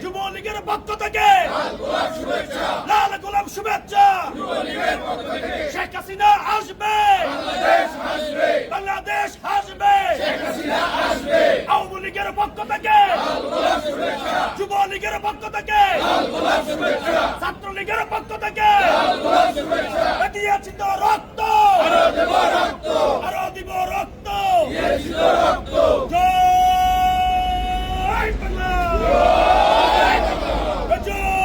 যুবলীগের পক্ষ থেকে লাল গোলাপ শুভেচ্ছা। শেখ হাসিনা আসবে, বাংলাদেশ আসবে। আওয়ামী লীগের পক্ষ থেকে, যুবলীগের পক্ষ থেকে, ছাত্রলীগের পক্ষ থেকে দিয়েছি তো রক্ত, আরো দিব রক্ত। জয় বাংলা, জয়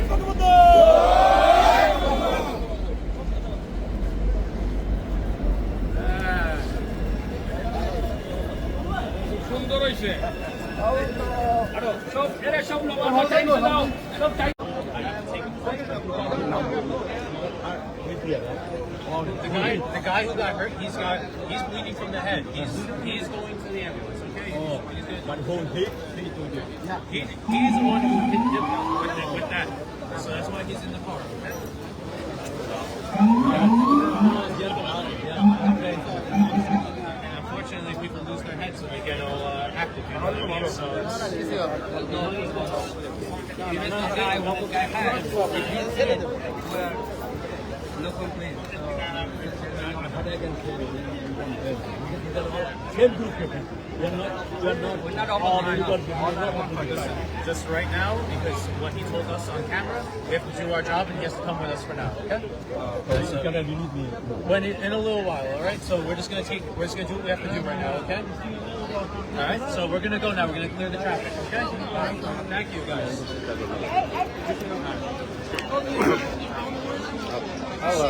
বঙ্গবন্ধু। সুন্দর হয়েছে। সব এরা সব সব The guy who got hurt, he's bleeding from the head. He's going to the ambulance. Okay. He's good. But who hit? He's the one who hit him with that. So that's why he's in the car. Okay? And unfortunately, people lose their heads, so they get all active. You know what I mean? So it's, Even the guy what the guy had, no complaint. Same group. We're not all just right now, because what he told us on camera, we have to do our job, and he has to come with us for now. Okay? So you gonna release me In a little while. All right. So we're just gonna do what we have to do right now. Okay. All right. So we're gonna go now. We're gonna clear the traffic. Okay. All right. Thank you, guys. Hello.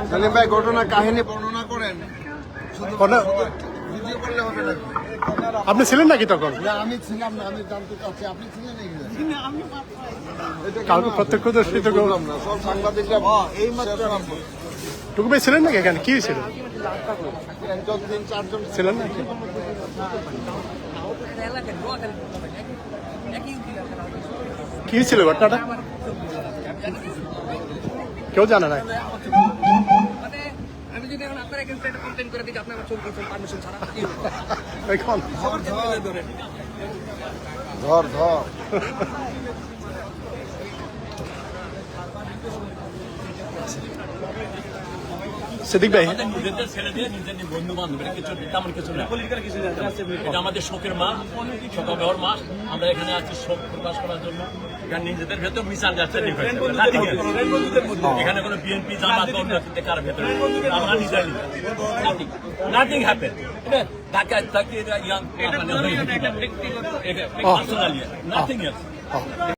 Salim ভাই ঘটনা কাহিনী বর্ণনা করেন। Video করলে হবে নাকি? আপনি ছিলেন নাকি তখন? না, আমি ছিলাম না, আমি জানতে চাচ্ছি আপনি ছিলেন নাকি? কালকে প্রত্যক্ষদর্শী তো বললাম না, সব সাংবাদিকরা এই মাত্র টুকু ভাই ছিলেন নাকি এখানে? কি ছিল? একজন 3-4 জন ছিলেন নাকি? কি ছিল ঘটনাটা? কেউ জানে না। আমি যদি এখন আপনার এগেইনস্টে একটা কমপ্লেইন করে দিই যে আপনি আমার ছবি করছেন পারমিশন ছাড়া এখন ধর ধর সিদ্দিক ভাই, আমাদের নিজেদের ছেলেদের নিজেদের বন্ধু বান্ধব কিছু তেমন কিছু না। এটা আমাদের শোকের মাস, শোক ব্যবহার মাস। আমরা এখানে আছি শোক প্রকাশ করার জন্য। এখানে নিজেদের ভেতর মিশাল যাচ্ছে, এখানে কোনো বিএনপি জামাত অন্যদের কার ভেতরে আমরা নিজেরাই নাথিং হ্যাপেন। ঢাকায় থাকি ইয়াং পার্সোনালি নাথিং এলস।